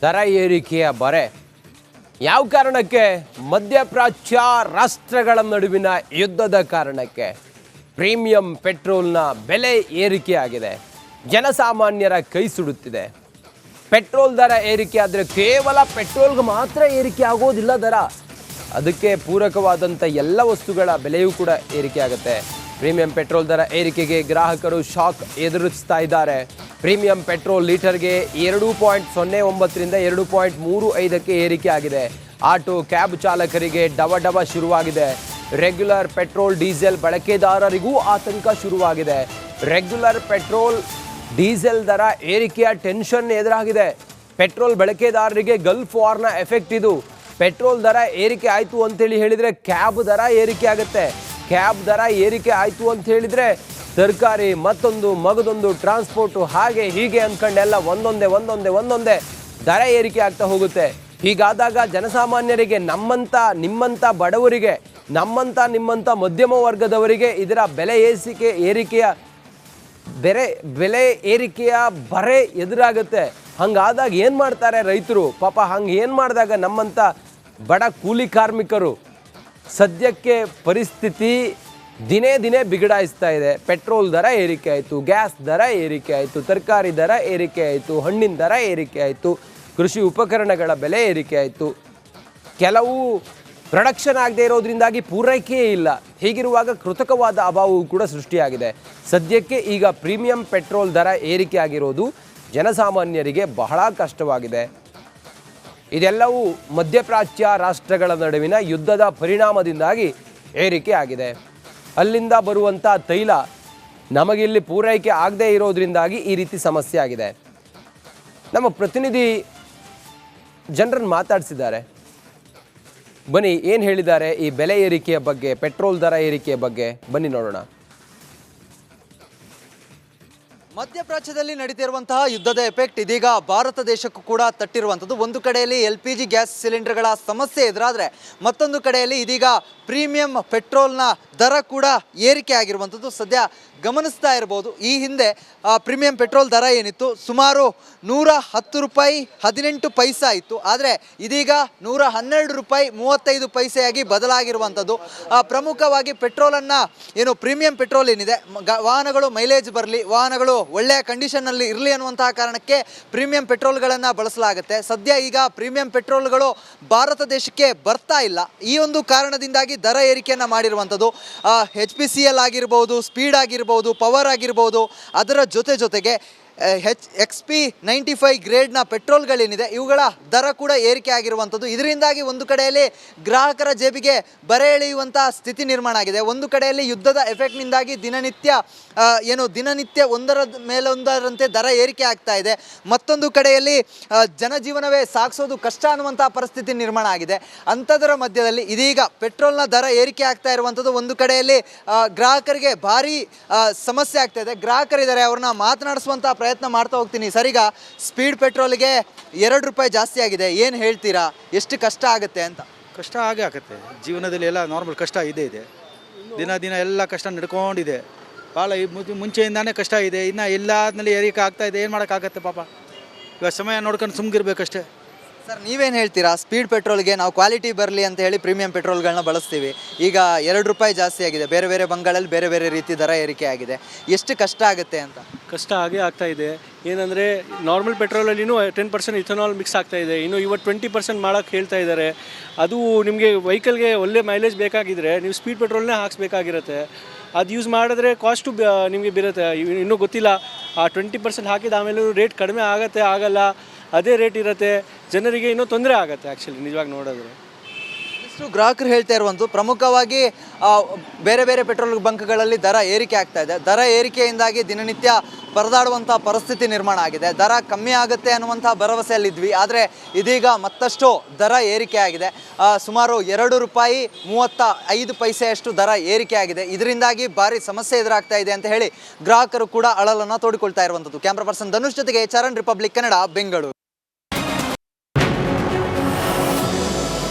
ದರ ಏರಿಕೆಯ ಬರೆ ಯಾವ ಕಾರಣಕ್ಕೆ? ಮಧ್ಯಪ್ರಾಚ್ಯ ರಾಷ್ಟ್ರಗಳ ನಡುವಿನ ಯುದ್ಧದ ಕಾರಣಕ್ಕೆ ಪ್ರೀಮಿಯಂ ಪೆಟ್ರೋಲ್ನ ಬೆಲೆ ಏರಿಕೆಯಾಗಿದೆ. ಜನಸಾಮಾನ್ಯರ ಕೈ ಸುಡುತ್ತಿದೆ. ಪೆಟ್ರೋಲ್ ದರ ಏರಿಕೆ ಆದರೆ ಕೇವಲ ಪೆಟ್ರೋಲ್ಗೆ ಮಾತ್ರ ಏರಿಕೆ ಆಗೋದಿಲ್ಲ ದರ, ಅದಕ್ಕೆ ಪೂರಕವಾದಂಥ ಎಲ್ಲ ವಸ್ತುಗಳ ಬೆಲೆಯೂ ಕೂಡ ಏರಿಕೆ ಆಗುತ್ತೆ. ಪ್ರೀಮಿಯಂ ಪೆಟ್ರೋಲ್ ದರ ಏರಿಕೆಗೆ ಗ್ರಾಹಕರು ಶಾಕ್ ಎದುರಿಸ್ತಾ ಇದ್ದಾರೆ. ಪ್ರೀಮಿಯಂ ಪೆಟ್ರೋಲ್ ಲೀಟರ್ಗೆ 2.09ರಿಂದ 2.35ಕ್ಕೆ ಏರಿಕೆ ಆಗಿದೆ. ಆಟೋ ಕ್ಯಾಬ್ ಚಾಲಕರಿಗೆ ಡವ ಶುರುವಾಗಿದೆ. ರೆಗ್ಯುಲರ್ ಪೆಟ್ರೋಲ್ ಡೀಸೆಲ್ ಬಳಕೆದಾರರಿಗೂ ಆತಂಕ ಶುರುವಾಗಿದೆ. ರೆಗ್ಯುಲರ್ ಪೆಟ್ರೋಲ್ ಡೀಸೆಲ್ ದರ ಏರಿಕೆಯ ಟೆನ್ಷನ್ ಎದುರಾಗಿದೆ. ಪೆಟ್ರೋಲ್ ಬಳಕೆದಾರರಿಗೆ ಗಲ್ಫ್ ವಾರ್ನ ಎಫೆಕ್ಟ್ ಇದು. ಪೆಟ್ರೋಲ್ ದರ ಏರಿಕೆ ಆಯಿತು ಅಂತೇಳಿ ಹೇಳಿದರೆ ಕ್ಯಾಬ್ ದರ ಏರಿಕೆ ಆಗುತ್ತೆ. ಕ್ಯಾಬ್ ದರ ಏರಿಕೆ ಆಯಿತು ಅಂತ ಹೇಳಿದರೆ ತರಕಾರಿ ಮಗದೊಂದು ಟ್ರಾನ್ಸ್ಪೋರ್ಟು ಹಾಗೆ ಹೀಗೆ ಅಂದ್ಕೊಂಡೆಲ್ಲ ಒಂದೊಂದೇ ದರ ಏರಿಕೆ ಆಗ್ತಾ ಹೋಗುತ್ತೆ. ಹೀಗಾದಾಗ ಜನಸಾಮಾನ್ಯರಿಗೆ ನಿಮ್ಮಂಥ ಬಡವರಿಗೆ ನಿಮ್ಮಂಥ ಮಧ್ಯಮ ವರ್ಗದವರಿಗೆ ಇದರ ಬೆಲೆ ಏರಿಕೆಯ ಬರೆ ಎದುರಾಗುತ್ತೆ. ಹಂಗಾದಾಗ ಏನು ಮಾಡ್ತಾರೆ ರೈತರು? ಪಾಪ ಹಂಗೆ ಏನು ಮಾಡಿದಾಗ ನಮ್ಮಂಥ ಬಡ ಕೂಲಿ ಕಾರ್ಮಿಕರು ಸದ್ಯಕ್ಕೆ ಪರಿಸ್ಥಿತಿ ದಿನೇ ಬಿಗಡಾಯಿಸ್ತಾ ಇದೆ. ಪೆಟ್ರೋಲ್ ದರ ಏರಿಕೆ ಆಯಿತು, ಗ್ಯಾಸ್ ದರ ಏರಿಕೆ ಆಯಿತು, ತರಕಾರಿ ದರ ಏರಿಕೆ ಆಯಿತು, ಹಣ್ಣಿನ ದರ ಏರಿಕೆ ಆಯಿತು, ಕೃಷಿ ಉಪಕರಣಗಳ ಬೆಲೆ ಏರಿಕೆ ಆಯಿತು. ಕೆಲವು ಪ್ರೊಡಕ್ಷನ್ ಆಗದೆ ಇರೋದ್ರಿಂದಾಗಿ ಪೂರೈಕೆಯೇ ಇಲ್ಲ. ಹೀಗಿರುವಾಗ ಕೃತಕವಾದ ಅಭಾವವೂ ಕೂಡ ಸೃಷ್ಟಿಯಾಗಿದೆ. ಸದ್ಯಕ್ಕೆ ಈಗ ಪ್ರೀಮಿಯಂ ಪೆಟ್ರೋಲ್ ದರ ಏರಿಕೆ ಆಗಿರೋದು ಜನಸಾಮಾನ್ಯರಿಗೆ ಬಹಳ ಕಷ್ಟವಾಗಿದೆ. ಇದೆಲ್ಲವೂ ಮಧ್ಯಪ್ರಾಚ್ಯ ರಾಷ್ಟ್ರಗಳ ನಡುವಿನ ಯುದ್ಧದ ಪರಿಣಾಮದಿಂದಾಗಿ ಏರಿಕೆ ಆಗಿದೆ. ಅಲ್ಲಿಂದ ಬರುವಂಥ ತೈಲ ನಮಗಿಲ್ಲಿ ಪೂರೈಕೆ ಆಗದೇ ಇರೋದ್ರಿಂದಾಗಿ ಈ ರೀತಿ ಸಮಸ್ಯೆ ಆಗಿದೆ. ನಮ್ಮ ಪ್ರತಿನಿಧಿ ಜನರನ್ನು ಮಾತಾಡಿಸಿದ್ದಾರೆ. ಬನ್ನಿ, ಏನು ಹೇಳಿದ್ದಾರೆ ಈ ಬೆಲೆ ಏರಿಕೆಯ ಬಗ್ಗೆ, ಪೆಟ್ರೋಲ್ ದರ ಏರಿಕೆಯ ಬಗ್ಗೆ ಬನ್ನಿ ನೋಡೋಣ. ಮಧ್ಯಪ್ರಾಚ್ಯದಲ್ಲಿ ನಡೀತಿರುವಂತಹ ಯುದ್ಧದ ಎಫೆಕ್ಟ್ ಇದೀಗ ಭಾರತ ದೇಶಕ್ಕೂ ಕೂಡ ತಟ್ಟಿರುವಂಥದ್ದು. ಒಂದು ಕಡೆಯಲ್ಲಿ LPG ಗ್ಯಾಸ್ ಸಿಲಿಂಡರ್ಗಳ ಸಮಸ್ಯೆ ಎದುರಾದರೆ ಮತ್ತೊಂದು ಕಡೆಯಲ್ಲಿ ಇದೀಗ ಪ್ರೀಮಿಯಂ ಪೆಟ್ರೋಲ್ನ ದರ ಕೂಡ ಏರಿಕೆ ಆಗಿರುವಂಥದ್ದು ಸದ್ಯ ಗಮನಿಸ್ತಾ ಇರ್ಬೋದು. ಈ ಹಿಂದೆ ಪ್ರೀಮಿಯಂ ಪೆಟ್ರೋಲ್ ದರ ಏನಿತ್ತು ಸುಮಾರು 110 ರೂಪಾಯಿ 18 ಪೈಸೆ ಇತ್ತು. ಆದರೆ ಇದೀಗ 112 ರೂಪಾಯಿ 35 ಪೈಸೆಯಾಗಿ ಬದಲಾಗಿರುವಂಥದ್ದು. ಪ್ರಮುಖವಾಗಿ ಪೆಟ್ರೋಲನ್ನು ಪ್ರೀಮಿಯಂ ಪೆಟ್ರೋಲ್ ಏನಿದೆ, ವಾಹನಗಳು ಮೈಲೇಜ್ ಬರಲಿ, ವಾಹನಗಳು ಒಳ್ಳೆಯ ಕಂಡೀಷನ್ನಲ್ಲಿ ಇರಲಿ ಅನ್ನುವಂತಹ ಕಾರಣಕ್ಕೆ ಪ್ರೀಮಿಯಂ ಪೆಟ್ರೋಲ್ಗಳನ್ನು ಬಳಸಲಾಗುತ್ತೆ. ಸದ್ಯ ಈಗ ಪ್ರೀಮಿಯಂ ಪೆಟ್ರೋಲ್ಗಳು ಭಾರತ ದೇಶಕ್ಕೆ ಬರ್ತಾ ಇಲ್ಲ. ಈ ಒಂದು ಕಾರಣದಿಂದಾಗಿ ದರ ಏರಿಕೆಯನ್ನು ಮಾಡಿರುವಂಥದ್ದು. HPCL ಆಗಿರ್ಬೋದು, ಸ್ಪೀಡ್ ಆಗಿರ್ಬೋದು, ಪವರ್ ಆಗಿರ್ಬೋದು, ಅದರ ಜೊತೆಗೆ XP 95 ಗ್ರೇಡ್ನ ಪೆಟ್ರೋಲ್ಗಳೇನಿದೆ ಇವುಗಳ ದರ ಕೂಡ ಏರಿಕೆ ಆಗಿರುವಂಥದ್ದು. ಇದರಿಂದಾಗಿ ಒಂದು ಕಡೆಯಲ್ಲಿ ಗ್ರಾಹಕರ ಜೇಬಿಗೆ ಬರೆ ಎಳೆಯುವಂಥ ಸ್ಥಿತಿ ನಿರ್ಮಾಣ ಆಗಿದೆ. ಒಂದು ಕಡೆಯಲ್ಲಿ ಯುದ್ಧದ ಎಫೆಕ್ಟ್ನಿಂದಾಗಿ ದಿನನಿತ್ಯ ಒಂದರ ಮೇಲೊಂದರಂತೆ ದರ ಏರಿಕೆ ಆಗ್ತಾ ಇದೆ. ಮತ್ತೊಂದು ಕಡೆಯಲ್ಲಿ ಜನಜೀವನವೇ ಸಾಗಿಸೋದು ಕಷ್ಟ ಅನ್ನುವಂಥ ಪರಿಸ್ಥಿತಿ ನಿರ್ಮಾಣ ಆಗಿದೆ. ಅಂಥದರ ಮಧ್ಯದಲ್ಲಿ ಇದೀಗ ಪೆಟ್ರೋಲ್ನ ದರ ಏರಿಕೆ ಆಗ್ತಾ ಇರುವಂಥದ್ದು. ಒಂದು ಕಡೆಯಲ್ಲಿ ಗ್ರಾಹಕರಿಗೆ ಭಾರಿ ಸಮಸ್ಯೆ ಆಗ್ತಾ ಇದೆ. ಗ್ರಾಹಕರಿದ್ದಾರೆ, ಅವ್ರನ್ನ ಮಾತನಾಡಿಸುವಂಥ ಪ್ರಯತ್ನ ಮಾಡ್ತಾ ಹೋಗ್ತೀನಿ. ಸರಿಗ ಸ್ಪೀಡ್ ಪೆಟ್ರೋಲ್ಗೆ 2 ರೂಪಾಯಿ ಜಾಸ್ತಿ ಆಗಿದೆ, ಏನು ಹೇಳ್ತೀರಾ? ಎಷ್ಟು ಕಷ್ಟ ಆಗುತ್ತೆ ಅಂತ? ಕಷ್ಟ ಆಗೇ ಆಗುತ್ತೆ. ಜೀವನದಲ್ಲಿ ಎಲ್ಲ ನಾರ್ಮಲ್ ಕಷ್ಟ ಇದೆ. ದಿನ ಎಲ್ಲ ಕಷ್ಟ ನಡ್ಕೊಂಡಿದೆ. ಭಾಳ ಮುಂಚೆಯಿಂದಾನೇ ಕಷ್ಟ ಇದೆ. ಇನ್ನು ಎಲ್ಲಾದ್ಮೇಲೆ ಏರಿಕೆ ಆಗ್ತಾ ಇದೆ. ಏನು ಮಾಡೋಕ್ಕಾಗತ್ತೆ ಪಾಪ. ಇವಾಗ ಸಮಯ ನೋಡ್ಕೊಂಡು ಸುಮ್ಗಿರ್ಬೇಕಷ್ಟೇ. ಸರ್, ನೀವೇನು ಹೇಳ್ತೀರಾ? ಸ್ಪೀಡ್ ಪೆಟ್ರೋಲ್ಗೆ ನಾವು ಕ್ವಾಲಿಟಿ ಬರಲಿ ಅಂತ ಹೇಳಿ ಪ್ರೀಮಿಯಂ ಪೆಟ್ರೋಲ್ಗಳನ್ನ ಬಳಸ್ತೀವಿ. ಈಗ 2 ರೂಪಾಯಿ ಜಾಸ್ತಿ ಆಗಿದೆ. ಬೇರೆ ಬಂಗಾಳಲ್ಲಿ ಬೇರೆ ರೀತಿ ದರ ಏರಿಕೆ ಆಗಿದೆ. ಎಷ್ಟು ಕಷ್ಟ ಆಗುತ್ತೆ ಅಂತ? ಕಷ್ಟ ಆಗೇ ಆಗ್ತಾ ಇದೆ. ಏನಂದರೆ ನಾರ್ಮಲ್ ಪೆಟ್ರೋಲಲ್ಲಿನೂ 10% ಇಥನಾಲ್ ಮಿಕ್ಸ್ ಆಗ್ತಾ ಇದೆ. ಇನ್ನು ಇವತ್ತು 20% ಮಾಡೋಕ್ಕೆ ಹೇಳ್ತಾ ಇದ್ದಾರೆ. ಅದು ನಿಮಗೆ ವೆಹಿಕಲ್ಗೆ ಒಳ್ಳೆ ಮೈಲೇಜ್ ಬೇಕಾಗಿದ್ದರೆ ನೀವು ಸ್ಪೀಡ್ ಪೆಟ್ರೋಲ್ನೇ ಹಾಕ್ಸ್ಬೇಕಾಗಿರುತ್ತೆ. ಅದು ಯೂಸ್ ಮಾಡಿದ್ರೆ ಕಾಸ್ಟು ನಿಮಗೆ ಬೀರುತ್ತೆ. ಇನ್ನೂ ಗೊತ್ತಿಲ್ಲ. ಆ 20% ಹಾಕಿದ ಆಮೇಲೆ ರೇಟ್ ಕಡಿಮೆ ಆಗಲ್ಲ, ಅದೇ ರೇಟ್ ಇರುತ್ತೆ. ಜನರಿಗೆ ಇನ್ನೂ ತೊಂದರೆ ಆಗುತ್ತೆ ಆ್ಯಕ್ಚುಲಿ ನಿಜವಾಗಿ ನೋಡಿದ್ರೆ. ಇಷ್ಟು ಗ್ರಾಹಕರು ಹೇಳ್ತಾ ಇರುವಂಥದ್ದು. ಪ್ರಮುಖವಾಗಿ ಬೇರೆ ಪೆಟ್ರೋಲ್ ಬಂಕ್ಗಳಲ್ಲಿ ದರ ಏರಿಕೆ ಆಗ್ತಾ ಇದೆ. ದರ ಏರಿಕೆಯಿಂದಾಗಿ ದಿನನಿತ್ಯ ಪರದಾಡುವಂಥ ಪರಿಸ್ಥಿತಿ ನಿರ್ಮಾಣ ಆಗಿದೆ. ದರ ಕಮ್ಮಿ ಆಗುತ್ತೆ ಅನ್ನುವಂಥ ಭರವಸೆಯಲ್ಲಿದ್ವಿ, ಆದರೆ ಇದೀಗ ಮತ್ತಷ್ಟು ದರ ಏರಿಕೆ ಆಗಿದೆ. ಸುಮಾರು 2 ರೂಪಾಯಿ 35 ಪೈಸೆಯಷ್ಟು ದರ ಏರಿಕೆ ಆಗಿದೆ. ಇದರಿಂದಾಗಿ ಭಾರಿ ಸಮಸ್ಯೆ ಎದುರಾಗ್ತಾ ಇದೆ ಅಂತ ಹೇಳಿ ಗ್ರಾಹಕರು ಕೂಡ ಅಳಲನ್ನು ತೋಡಿಕೊಳ್ತಾ ಇರುವಂಥದ್ದು. ಕ್ಯಾಮ್ರಾ ಪರ್ಸನ್ ಧನುಷ್ ಜೊತೆಗೆ ಚರಣ್, ರಿಪಬ್ಲಿಕ್ ಕನ್ನಡ, ಬೆಂಗಳೂರು.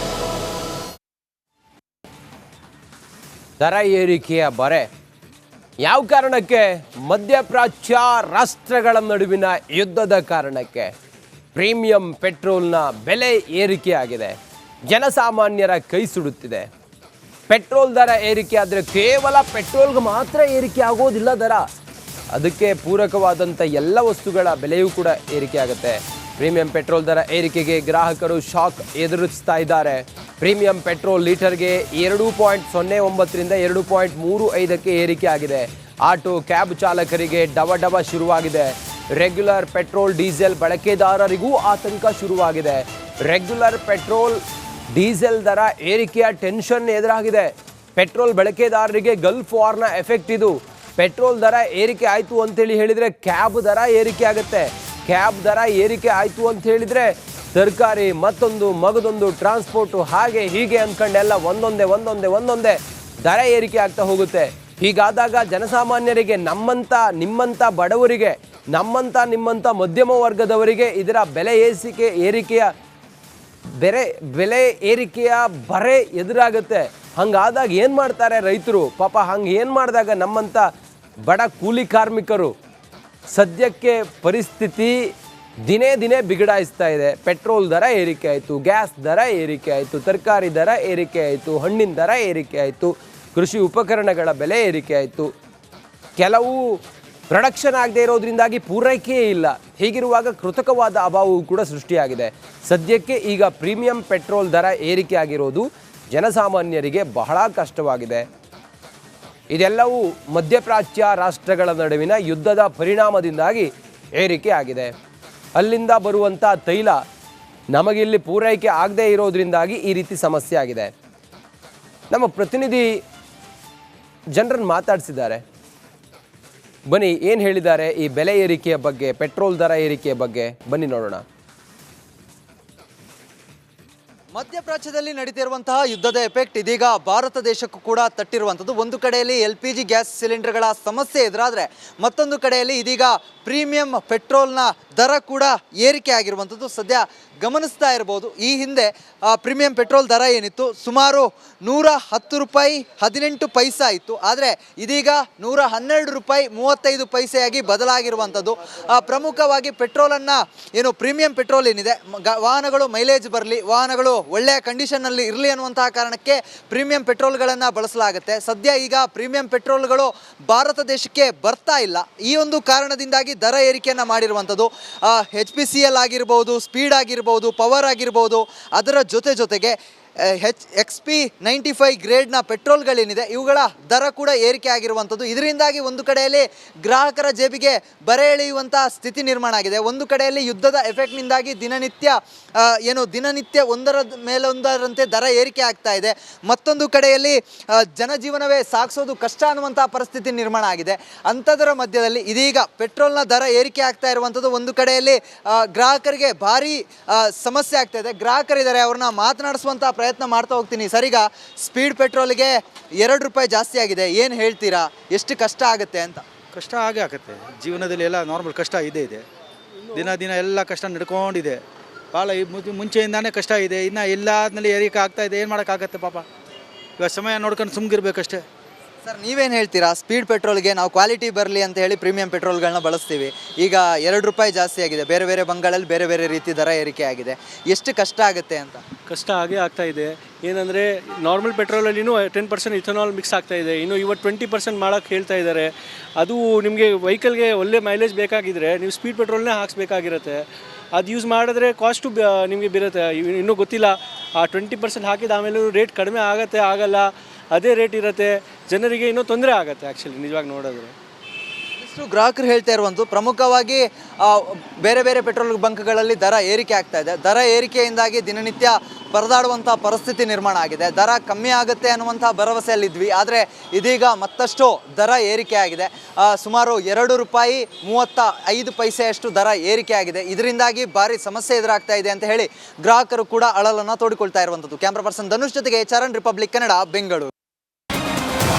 ದರ ಏರಿಕೆಯ ಬರೆ ಯಾವ ಕಾರಣಕ್ಕೆ? ಮಧ್ಯಪ್ರಾಚ್ಯ ರಾಷ್ಟ್ರಗಳ ನಡುವಿನ ಯುದ್ಧದ ಕಾರಣಕ್ಕೆ ಪ್ರೀಮಿಯಂ ಪೆಟ್ರೋಲ್ನ ಬೆಲೆ ಏರಿಕೆ ಆಗಿದೆ. ಜನಸಾಮಾನ್ಯರ ಕೈ ಸುಡುತ್ತಿದೆ. ಪೆಟ್ರೋಲ್ ದರ ಏರಿಕೆ ಆದರೆ ಕೇವಲ ಪೆಟ್ರೋಲ್ಗೆ ಮಾತ್ರ ಏರಿಕೆ ಆಗೋದಿಲ್ಲ ದರ, ಅದಕ್ಕೆ ಪೂರಕವಾದಂಥ ಎಲ್ಲ ವಸ್ತುಗಳ ಬೆಲೆಯೂ ಕೂಡ ಏರಿಕೆ ಆಗುತ್ತೆ. ಪ್ರೀಮಿಯಂ ಪೆಟ್ರೋಲ್ ದರ ಏರಿಕೆಗೆ ಗ್ರಾಹಕರು ಶಾಕ್ ಎದುರಿಸ್ತಾ ಇದ್ದಾರೆ. ಪ್ರೀಮಿಯಂ ಪೆಟ್ರೋಲ್ ಲೀಟರ್ಗೆ 2.09ರಿಂದ 2.35ಕ್ಕೆ ಏರಿಕೆ ಆಗಿದೆ. ಆಟೋ ಕ್ಯಾಬ್ ಚಾಲಕರಿಗೆ ಡವ ಶುರುವಾಗಿದೆ. ರೆಗ್ಯುಲರ್ ಪೆಟ್ರೋಲ್ ಡೀಸೆಲ್ ಬಳಕೆದಾರರಿಗೂ ಆತಂಕ ಶುರುವಾಗಿದೆ. ರೆಗ್ಯುಲರ್ ಪೆಟ್ರೋಲ್ ಡೀಸೆಲ್ ದರ ಏರಿಕೆಯ ಟೆನ್ಷನ್ ಎದುರಾಗಿದೆ. ಪೆಟ್ರೋಲ್ ಬಳಕೆದಾರರಿಗೆ ಗಲ್ಫ್ ವಾರ್ನ ಎಫೆಕ್ಟ್ ಇದು. ಪೆಟ್ರೋಲ್ ದರ ಏರಿಕೆ ಆಯಿತು ಅಂತೇಳಿ ಹೇಳಿದರೆ ಕ್ಯಾಬ್ ದರ ಏರಿಕೆ ಆಗುತ್ತೆ. ಕ್ಯಾಬ್ ದರ ಏರಿಕೆ ಆಯಿತು ಅಂತ ಹೇಳಿದರೆ ತರಕಾರಿ ಮತ್ತೊಂದು ಮಗದೊಂದು ಟ್ರಾನ್ಸ್ಪೋರ್ಟು ಹಾಗೆ ಹೀಗೆ ಅಂದ್ಕೊಂಡೆಲ್ಲ ಒಂದೊಂದೇ ದರ ಏರಿಕೆ ಆಗ್ತಾ ಹೋಗುತ್ತೆ. ಹೀಗಾದಾಗ ಜನಸಾಮಾನ್ಯರಿಗೆ ನಿಮ್ಮಂಥ ಬಡವರಿಗೆ ನಿಮ್ಮಂಥ ಮಧ್ಯಮ ವರ್ಗದವರಿಗೆ ಇದರ ಬೆಲೆ ಏರಿಕೆಯ ಬರೆ ಎದುರಾಗುತ್ತೆ. ಹಂಗಾದಾಗ ಏನು ಮಾಡ್ತಾರೆ ರೈತರು? ಪಾಪ ಹಂಗೆ ಏನು ಮಾಡಿದಾಗ ನಮ್ಮಂಥ ಬಡ ಕೂಲಿ ಕಾರ್ಮಿಕರು ಸದ್ಯಕ್ಕೆ ಪರಿಸ್ಥಿತಿ ದಿನೇ ಬಿಗಡಾಯಿಸ್ತಾ ಇದೆ. ಪೆಟ್ರೋಲ್ ದರ ಏರಿಕೆ ಆಯಿತು, ಗ್ಯಾಸ್ ದರ ಏರಿಕೆ ಆಯಿತು, ತರಕಾರಿ ದರ ಏರಿಕೆ ಆಯಿತು, ಹಣ್ಣಿನ ದರ ಏರಿಕೆ ಆಯಿತು, ಕೃಷಿ ಉಪಕರಣಗಳ ಬೆಲೆ ಏರಿಕೆ ಆಯಿತು. ಕೆಲವು ಪ್ರೊಡಕ್ಷನ್ ಆಗದೆ ಇರೋದ್ರಿಂದಾಗಿ ಪೂರೈಕೆಯೇ ಇಲ್ಲ. ಹೀಗಿರುವಾಗ ಕೃತಕವಾದ ಅಭಾವವು ಕೂಡ ಸೃಷ್ಟಿಯಾಗಿದೆ. ಸದ್ಯಕ್ಕೆ ಈಗ ಪ್ರೀಮಿಯಂ ಪೆಟ್ರೋಲ್ ದರ ಏರಿಕೆ ಆಗಿರೋದು ಜನಸಾಮಾನ್ಯರಿಗೆ ಬಹಳ ಕಷ್ಟವಾಗಿದೆ. ಇದೆಲ್ಲವೂ ಮಧ್ಯಪ್ರಾಚ್ಯ ರಾಷ್ಟ್ರಗಳ ನಡುವಿನ ಯುದ್ಧದ ಪರಿಣಾಮದಿಂದಾಗಿ ಏರಿಕೆ ಆಗಿದೆ. ಅಲ್ಲಿಂದ ಬರುವಂಥ ತೈಲ ನಮಗಿಲ್ಲಿ ಪೂರೈಕೆ ಆಗದೇ ಇರೋದ್ರಿಂದಾಗಿ ಈ ರೀತಿ ಸಮಸ್ಯೆ ಆಗಿದೆ. ನಮ್ಮ ಪ್ರತಿನಿಧಿ ಜನರನ್ನು ಮಾತಾಡಿಸಿದ್ದಾರೆ. ಬನ್ನಿ ಏನು ಹೇಳಿದ್ದಾರೆ ಈ ಬೆಲೆ ಏರಿಕೆಯ ಬಗ್ಗೆ, ಪೆಟ್ರೋಲ್ ದರ ಏರಿಕೆಯ ಬಗ್ಗೆ ಬನ್ನಿ ನೋಡೋಣ. ಮಧ್ಯಪ್ರಾಚ್ಯದಲ್ಲಿ ನಡೀತಿರುವಂತಹ ಯುದ್ಧದ ಎಫೆಕ್ಟ್ ಇದೀಗ ಭಾರತ ದೇಶಕ್ಕೂ ಕೂಡ ತಟ್ಟಿರುವಂಥದ್ದು. ಒಂದು ಕಡೆಯಲ್ಲಿ LPG ಗ್ಯಾಸ್ ಸಿಲಿಂಡರ್ಗಳ ಸಮಸ್ಯೆ ಎದುರಾದರೆ ಮತ್ತೊಂದು ಕಡೆಯಲ್ಲಿ ಇದೀಗ ಪ್ರೀಮಿಯಂ ಪೆಟ್ರೋಲ್ನ ದರ ಕೂಡ ಏರಿಕೆ ಆಗಿರುವಂಥದ್ದು ಸದ್ಯ ಗಮನಿಸ್ತಾ ಇರ್ಬೋದು. ಈ ಹಿಂದೆ ಪ್ರೀಮಿಯಂ ಪೆಟ್ರೋಲ್ ದರ ಏನಿತ್ತು ಸುಮಾರು 110 ರೂಪಾಯಿ 18 ಪೈಸಾ ಇತ್ತು. ಆದರೆ ಇದೀಗ 112 ರೂಪಾಯಿ 35 ಪೈಸೆಯಾಗಿ ಬದಲಾಗಿರುವಂಥದ್ದು. ಪ್ರಮುಖವಾಗಿ ಪೆಟ್ರೋಲನ್ನು ಏನು ಪ್ರೀಮಿಯಂ ಪೆಟ್ರೋಲ್ ಏನಿದೆ, ವಾಹನಗಳು ಮೈಲೇಜ್ ಬರಲಿ, ವಾಹನಗಳು ಒಳ್ಳೆಯ ಕಂಡೀಷನ್ನಲ್ಲಿ ಇರಲಿ ಅನ್ನುವಂತಹ ಕಾರಣಕ್ಕೆ ಪ್ರೀಮಿಯಂ ಪೆಟ್ರೋಲ್ಗಳನ್ನು ಬಳಸಲಾಗುತ್ತೆ. ಸದ್ಯ ಈಗ ಪ್ರೀಮಿಯಂ ಪೆಟ್ರೋಲ್ಗಳು ಭಾರತ ದೇಶಕ್ಕೆ ಬರ್ತಾ ಇಲ್ಲ. ಈ ಒಂದು ಕಾರಣದಿಂದಾಗಿ ದರ ಏರಿಕೆಯನ್ನು ಮಾಡಿರುವಂಥದ್ದು. HPCL ಆಗಿರ್ಬೋದು, ಸ್ಪೀಡ್ ಆಗಿರ್ಬೋದು, ಪವರ್ ಆಗಿರ್ಬೋದು, ಅದರ ಜೊತೆಗೆ XP 95 ಗ್ರೇಡ್ನ ಪೆಟ್ರೋಲ್ಗಳೇನಿದೆ ಇವುಗಳ ದರ ಕೂಡ ಏರಿಕೆ ಆಗಿರುವಂಥದ್ದು. ಇದರಿಂದಾಗಿ ಒಂದು ಕಡೆಯಲ್ಲಿ ಗ್ರಾಹಕರ ಜೇಬಿಗೆ ಬರೆ ಎಳೆಯುವಂಥ ಸ್ಥಿತಿ ನಿರ್ಮಾಣ ಆಗಿದೆ. ಒಂದು ಕಡೆಯಲ್ಲಿ ಯುದ್ಧದ ಎಫೆಕ್ಟ್ನಿಂದಾಗಿ ದಿನನಿತ್ಯ ಒಂದರ ಮೇಲೊಂದರಂತೆ ದರ ಏರಿಕೆ ಆಗ್ತಾ ಇದೆ. ಮತ್ತೊಂದು ಕಡೆಯಲ್ಲಿ ಜನಜೀವನವೇ ಸಾಗಿಸೋದು ಕಷ್ಟ ಅನ್ನುವಂಥ ಪರಿಸ್ಥಿತಿ ನಿರ್ಮಾಣ ಆಗಿದೆ. ಅಂಥದರ ಮಧ್ಯದಲ್ಲಿ ಇದೀಗ ಪೆಟ್ರೋಲ್ನ ದರ ಏರಿಕೆ ಆಗ್ತಾ ಇರುವಂಥದ್ದು. ಒಂದು ಕಡೆಯಲ್ಲಿ ಗ್ರಾಹಕರಿಗೆ ಭಾರಿ ಸಮಸ್ಯೆ ಆಗ್ತಾ ಇದೆ. ಗ್ರಾಹಕರಿದ್ದಾರೆ, ಅವ್ರನ್ನ ಮಾತನಾಡಿಸುವಂಥ ಪ್ರಯತ್ನ ಮಾಡ್ತಾ ಹೋಗ್ತೀನಿ. ಸರಿಗ ಸ್ಪೀಡ್ ಪೆಟ್ರೋಲ್ಗೆ 2 ರೂಪಾಯಿ ಜಾಸ್ತಿ ಆಗಿದೆ, ಏನು ಹೇಳ್ತೀರಾ? ಎಷ್ಟು ಕಷ್ಟ ಆಗುತ್ತೆ ಅಂತ? ಕಷ್ಟ ಆಗೇ ಆಗುತ್ತೆ. ಜೀವನದಲ್ಲಿ ಎಲ್ಲ ನಾರ್ಮಲ್ ಕಷ್ಟ ಇದೆ. ದಿನ ಎಲ್ಲ ಕಷ್ಟ ನಡ್ಕೊಂಡಿದೆ. ಭಾಳ ಮುಂಚೆಯಿಂದಾನೇ ಕಷ್ಟ ಇದೆ. ಇನ್ನು ಎಲ್ಲಾದ್ಮೇಲೆ ಏರಿಕೆ ಆಗ್ತಾ ಇದೆ. ಏನು ಮಾಡೋಕ್ಕಾಗತ್ತೆ ಪಾಪ. ಇವಾಗ ಸಮಯ ನೋಡ್ಕೊಂಡು ಸುಮ್ಗಿರ್ಬೇಕಷ್ಟೇ. ಸರ್, ನೀವೇನು ಹೇಳ್ತೀರಾ? ಸ್ಪೀಡ್ ಪೆಟ್ರೋಲ್ಗೆ ನಾವು ಕ್ವಾಲಿಟಿ ಬರಲಿ ಅಂತ ಹೇಳಿ ಪ್ರೀಮಿಯಂ ಪೆಟ್ರೋಲ್ಗಳನ್ನ ಬಳಸ್ತೀವಿ. ಈಗ 2 ರೂಪಾಯಿ ಜಾಸ್ತಿ ಆಗಿದೆ. ಬೇರೆ ಬಂಗಾಳಲ್ಲಿ ಬೇರೆ ರೀತಿ ದರ ಏರಿಕೆ ಆಗಿದೆ. ಎಷ್ಟು ಕಷ್ಟ ಆಗುತ್ತೆ ಅಂತ? ಕಷ್ಟ ಆಗೇ ಆಗ್ತಾ ಇದೆ. ಏನಂದರೆ ನಾರ್ಮಲ್ ಪೆಟ್ರೋಲಲ್ಲಿನೂ 10% ಇಥನಾಲ್ ಮಿಕ್ಸ್ ಆಗ್ತಾ ಇದೆ. ಇನ್ನು ಇವತ್ತು 20% ಮಾಡೋಕ್ಕೆ ಹೇಳ್ತಾ ಇದ್ದಾರೆ. ಅದು ನಿಮಗೆ ವೆಹಿಕಲ್ಗೆ ಒಳ್ಳೆ ಮೈಲೇಜ್ ಬೇಕಾಗಿದ್ದರೆ ನೀವು ಸ್ಪೀಡ್ ಪೆಟ್ರೋಲ್ನೇ ಹಾಕ್ಸ್ಬೇಕಾಗಿರುತ್ತೆ. ಅದು ಯೂಸ್ ಮಾಡಿದ್ರೆ ಕಾಸ್ಟು ನಿಮಗೆ ಬೀರುತ್ತೆ. ಇನ್ನೂ ಗೊತ್ತಿಲ್ಲ. ಆ 20% ಹಾಕಿದ ಆಮೇಲೆ ರೇಟ್ ಕಡಿಮೆ ಆಗಲ್ಲ, ಅದೇ ರೇಟ್ ಇರುತ್ತೆ. ಜನರಿಗೆ ಇನ್ನೂ ತೊಂದರೆ ಆಗುತ್ತೆ ಆ್ಯಕ್ಚುಲಿ ನಿಜವಾಗಿ ನೋಡಿದ್ರೆ. ಇಷ್ಟು ಗ್ರಾಹಕರು ಹೇಳ್ತಾ ಇರುವಂಥದ್ದು. ಪ್ರಮುಖವಾಗಿ ಬೇರೆ ಪೆಟ್ರೋಲ್ ಬಂಕ್ಗಳಲ್ಲಿ ದರ ಏರಿಕೆ ಆಗ್ತಾ ಇದೆ. ದರ ಏರಿಕೆಯಿಂದಾಗಿ ದಿನನಿತ್ಯ ಪರದಾಡುವಂಥ ಪರಿಸ್ಥಿತಿ ನಿರ್ಮಾಣ ಆಗಿದೆ. ದರ ಕಮ್ಮಿ ಆಗುತ್ತೆ ಅನ್ನುವಂಥ ಭರವಸೆಯಲ್ಲಿದ್ವಿ, ಆದರೆ ಇದೀಗ ಮತ್ತಷ್ಟು ದರ ಏರಿಕೆ ಆಗಿದೆ. ಸುಮಾರು 2 ರೂಪಾಯಿ 35 ಪೈಸೆಯಷ್ಟು ದರ ಏರಿಕೆ ಆಗಿದೆ. ಇದರಿಂದಾಗಿ ಭಾರಿ ಸಮಸ್ಯೆ ಎದುರಾಗ್ತಾ ಇದೆ ಅಂತ ಹೇಳಿ ಗ್ರಾಹಕರು ಕೂಡ ಅಳಲನ್ನು ತೋಡಿಕೊಳ್ತಾ ಇರುವಂಥದ್ದು. ಕ್ಯಾಮ್ರಾ ಪರ್ಸನ್ ಧನುಷ್ ಜೊತೆಗೆ ಚರಣ್, ರಿಪಬ್ಲಿಕ್ ಕನ್ನಡ, ಬೆಂಗಳೂರು.